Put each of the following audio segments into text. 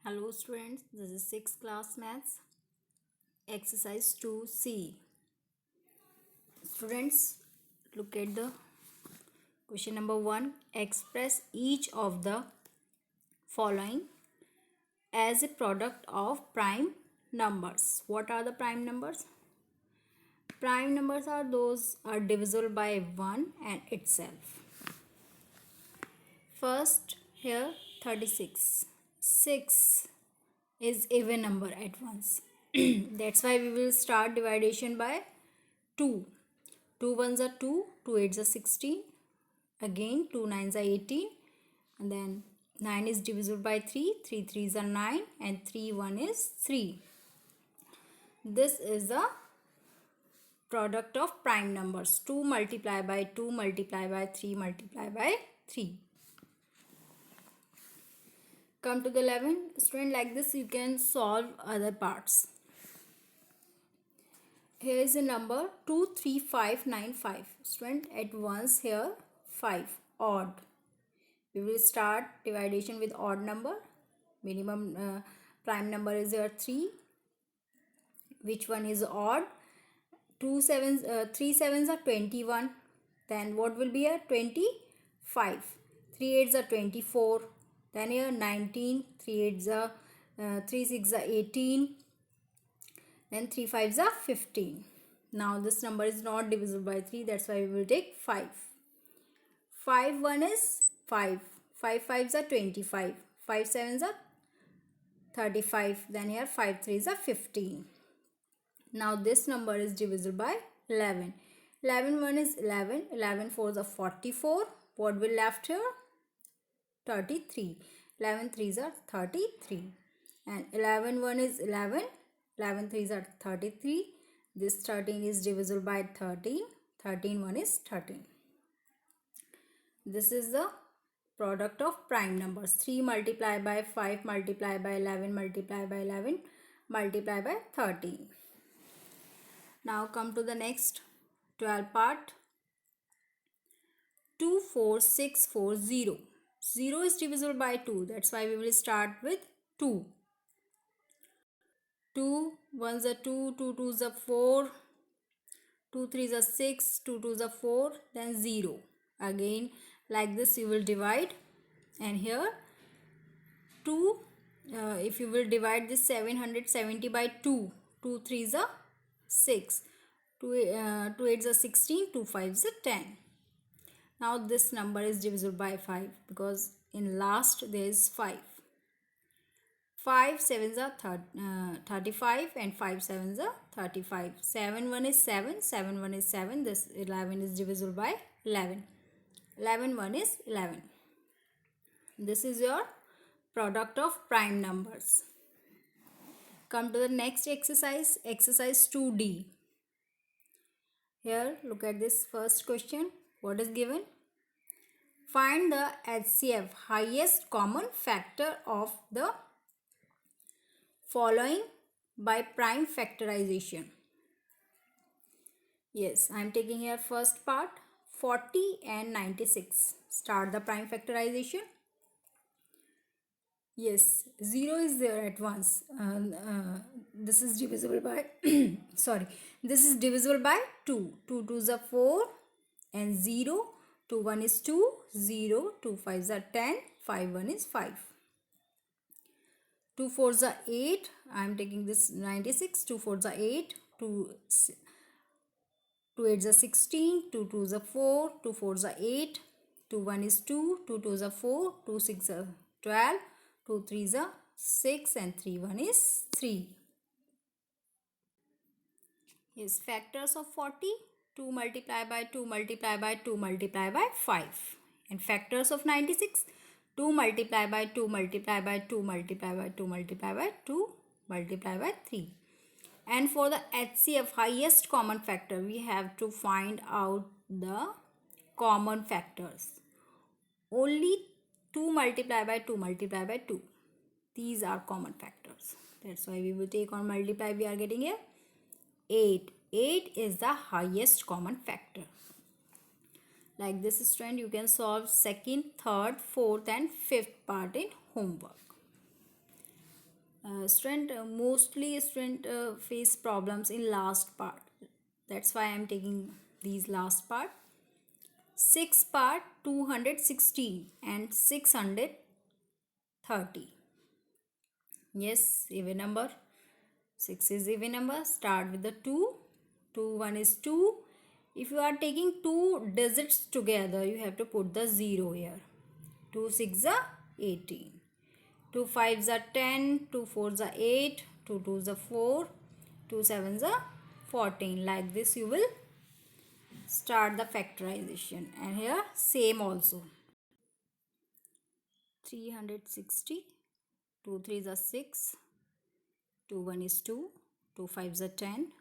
Hello students, this is 6th class maths exercise 2C. Students, look at the question number 1. Express each of the following as a product of prime numbers. What are the prime numbers? Prime numbers are those are divisible by 1 and itself. First, here 36. 6 is even number at once. That's why we will start division by 2. 2 ones are 2, 2 eights are 16, again 2 nines are 18, and then 9 is divisible by 3, 3 threes are 9, and 3 1 is 3. This is the product of prime numbers. 2 multiplied by 2 multiplied by 3 multiplied by 3. Come to the 11. Student, like this you can solve other parts. Here is a number 23595. Student, at once here 5 odd. We will start division with odd number. Minimum prime number is here 3. Which one is odd? 3 sevens are 21. Then what will be here? 25. 3 eights are 24. Then here 19. 3 eights are 3 6 are 18. Then 3 fives are 15. Now this number is not divisible by 3. That's why we will take 5. 5 1 is 5. 5 fives are 25. 5 sevens are 35. Then here 5 threes are 15. Now this number is divisible by 11. 11 1 is 11. 11 fours are 44. What will left here? 33. 11 threes are 33. And 11 1 is 11. 11 threes are 33. This 13 is divisible by 13. 13 1 is 13. This is the product of prime numbers. 3 multiplied by 5 multiplied by 11 multiplied by 11 multiplied by 13. Now come to the next 12 part. 24640. 0 is divisible by 2. That's why we will start with 2. 2 ones are 2, 2 twos are 4, 2 threes are 6, 2 twos are 4, then 0. Again like this you will divide, and here 2, if you will divide this 770 by 2, 2 threes are 6, 2 eights are 16, 2 fives are 10. Now this number is divisible by 5 because in last there is 5. 5 sevens are 35 and 5 sevens are 35. 7 1 is 7. 7 1 is 7. This 11 is divisible by 11. 11 1 is 11. This is your product of prime numbers. Come to the next exercise. Exercise 2D. Here look at this first question. What is given? Find the HCF, highest common factor of the following by prime factorization. Yes, I am taking here first part 40 and 96. Start the prime factorization. Yes, 0 is there at once. This is divisible by sorry, this is divisible by 2. 2 twos are 4 and 0. 2 1 is 2, 0, 2 fives are 10, 5 1 is 5. 2 fours are 8. I am taking this 96. 2 fours are 8. 2 eights are 16. 2 twos are 4. 2 fours are 8. 2 1 is 2. 2 twos are 4. 2 6 are 12. 2 threes are 6 and 3 1 is 3. Yes, factors of 40. 2 multiplied by 2 multiplied by 2 multiplied by 5. And factors of 96. 2 multiplied by 2 multiplied by 2 multiplied by 2 multiplied by 2 multiplied by 3. And for the HCF, highest common factor, we have to find out the common factors. Only 2 multiplied by 2 multiplied by 2. These are common factors. That's why we will take on multiply. We are getting here 8. 8 is the highest common factor. Like this student, you can solve second, third, fourth and fifth part in homework. Student, mostly student face problems in last part. That's why I am taking these last part. 6 part 216 and 630. Yes, even number. 6 is even number. Start with the 2. 2, 1 is 2. If you are taking two digits together, you have to put the 0 here. 2 6 are 18. 2 5s are 10. 2 4s are 8. 2 2s are 4. 2 7s are 14. Like this you will start the factorization. And here same also. 360. 2 3s are 6. 2 1 is 2. 2 5s are 10.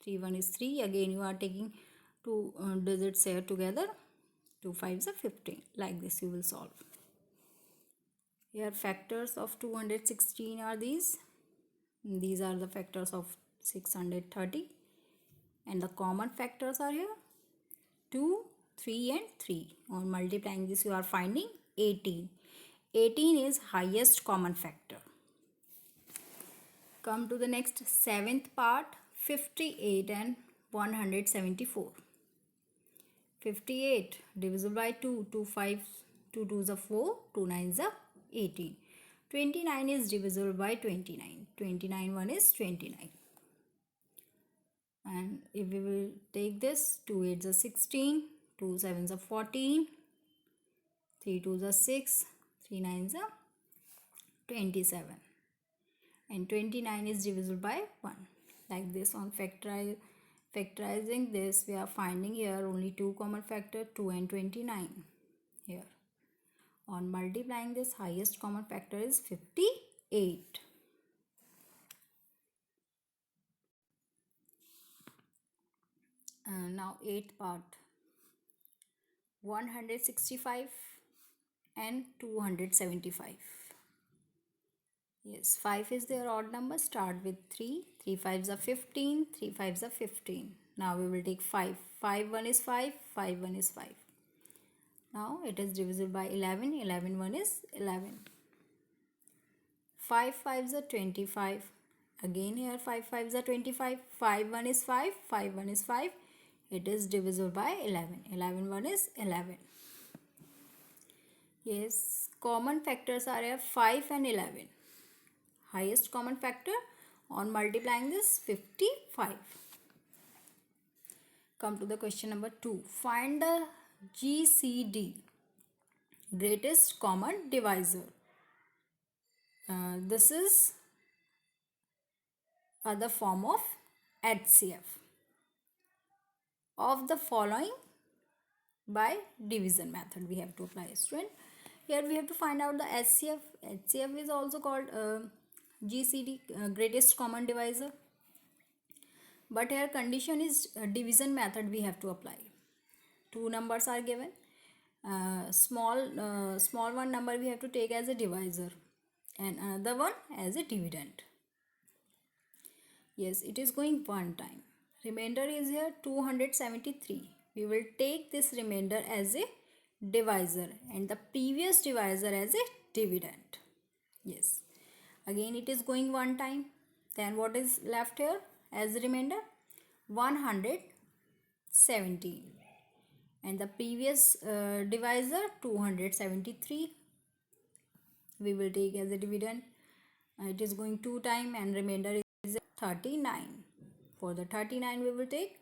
3 1 is 3. Again you are taking two digits here together. 2 5s are 15. Like this you will solve. Here factors of 216 are these. These are the factors of 630. And the common factors are here 2, 3 and 3. On multiplying this you are finding 18. 18 is highest common factor. Come to the next 7th part, 58 and 174. 58 divisible by 2, 2 5, 2 2s are 4, 2 9s are 18. 29 is divisible by 29. 29 1 is 29. And if we will take this, 2 8s are 16, 2 7s are 14, 3 2s are 6, 3 9s are 27. And 29 is divisible by 1. Like this on factorizing this, we are finding here only two common factor, 2 and 29 here. On multiplying this, highest common factor is 58. Now 8th part, 165 and 275. Yes, 5 is their odd number. Start with 3. 3 5s are 15. 3 5s are 15. Now we will take 5. 5 1 is 5. 5 1 is 5. Now it is divisible by 11. 11 1 is 11. 5 5s are 25. Again here 5 5s are 25. 5 1 is 5. 5 1 is 5. It is divisible by 11. 11 1 is 11. Yes, common factors are here 5 and 11. Highest common factor on multiplying this 55. Come to the question number 2. Find the GCD, greatest common divisor. This is other form of HCF of the following by division method we have to apply, student. Here we have to find out the HCF. HCF is also called GCD, greatest common divisor. But here condition is division method we have to apply. Two numbers are given. Small one number we have to take as a divisor and another one as a dividend. Yes, it is going one time. Remainder is here 273. We will take this remainder as a divisor and the previous divisor as a dividend. Yes, again it is going one time. Then what is left here as a remainder? 117. And the previous divisor 273 we will take as a dividend. It is going two time and remainder is 39. For the 39 we will take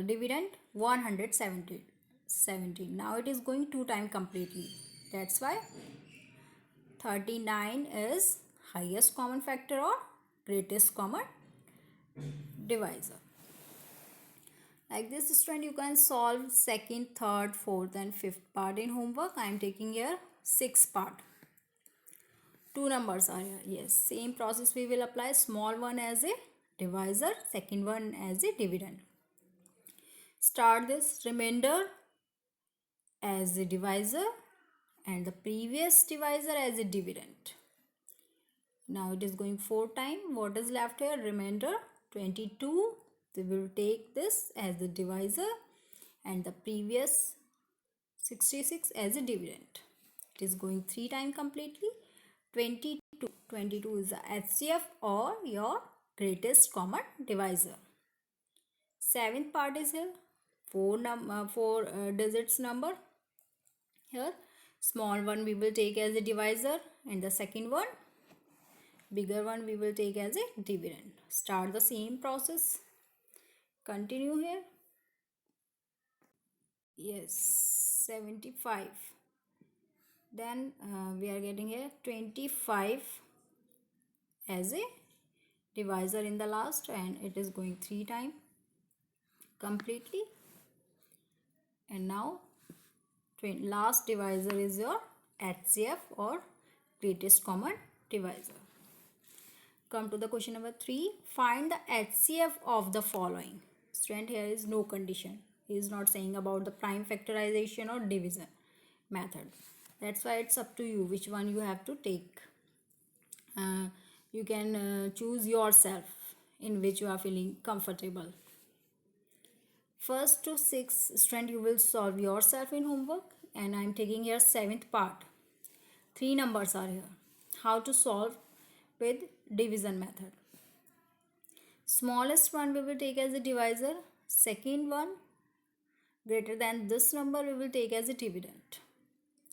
dividend 117. Now it is going two time completely. That's why 39 is highest common factor or greatest common divisor. Like this, student, you can solve second, third, fourth and fifth part in homework. I am taking here 6th part. Two numbers are here. Yes, same process we will apply. Small one as a divisor, second one as a dividend. Start this remainder as a divisor and the previous divisor as a dividend. Now it is going 4 times. What is left here? Remainder 22. We will take this as the divisor and the previous 66 as a dividend. It is going 3 times completely. 22. 22 is the HCF or your greatest common divisor. Seventh part is here. Four digits number. Here, small one we will take as a divisor, and the second one, bigger one, we will take as a dividend. Start the same process. Continue here. Yes, 75. Then we are getting here 25 as a divisor in the last, and it is going 3 times completely. And now last divisor is your HCF or greatest common divisor. Come to the question number 3. Find the HCF of the following. Student, here is no condition. He is not saying about the prime factorization or division method. That's why it's up to you which one you have to take. You can choose yourself in which you are feeling comfortable. First to 6, student, you will solve yourself in homework, and I am taking here 7th part. 3 numbers are here. How to solve with division method. Smallest one we will take as a divisor. Second one, greater than this number, we will take as a dividend.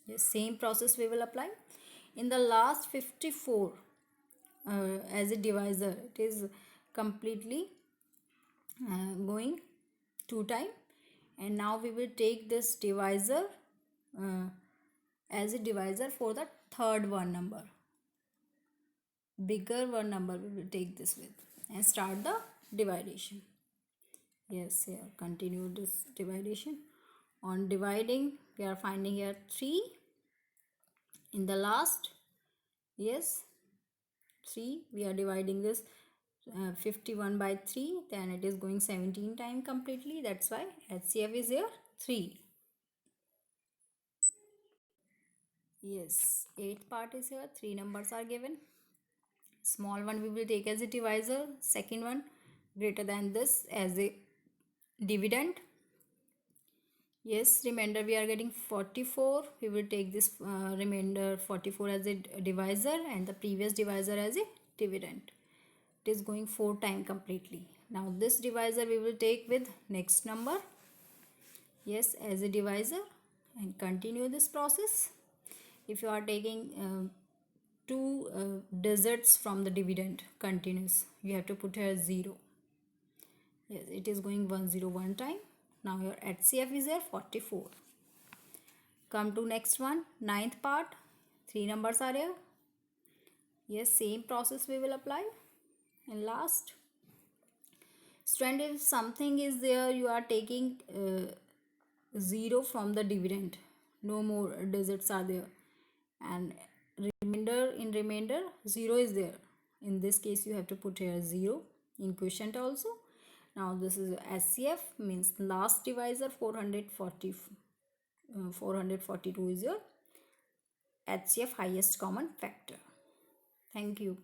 The same process we will apply. In the last 54 as a divisor, it is completely going 2 times, and now we will take this divisor as a divisor for the third one number. Bigger one number we will take this with, and start the division. Yes, here continue this division. On dividing, we are finding here 3 in the last. Yes, 3. We are dividing this 51 by 3, then it is going 17 times completely. That's why HCF is here 3. Yes, 8th part is here. 3 numbers are given. Small one we will take as a divisor. Second one, greater than this, as a dividend. Yes, remainder we are getting 44. We will take this remainder 44 as a divisor, and the previous divisor as a dividend. It is going 4 times completely. Now this divisor we will take with next number. Yes, as a divisor, and continue this process. If you are taking 2 digits from the dividend continuous, you have to put here 0. Yes, it is going 101 time. Now your HCF is here 44. Come to next one, 9th part. 3 numbers are here. Yes, same process we will apply. And last, student, if something is there, you are taking 0 from the dividend. No more digits are there. And remainder 0 is there. In this case, you have to put here 0 in quotient also. Now this is HCF, means last divisor 442 is your HCF, highest common factor. Thank you.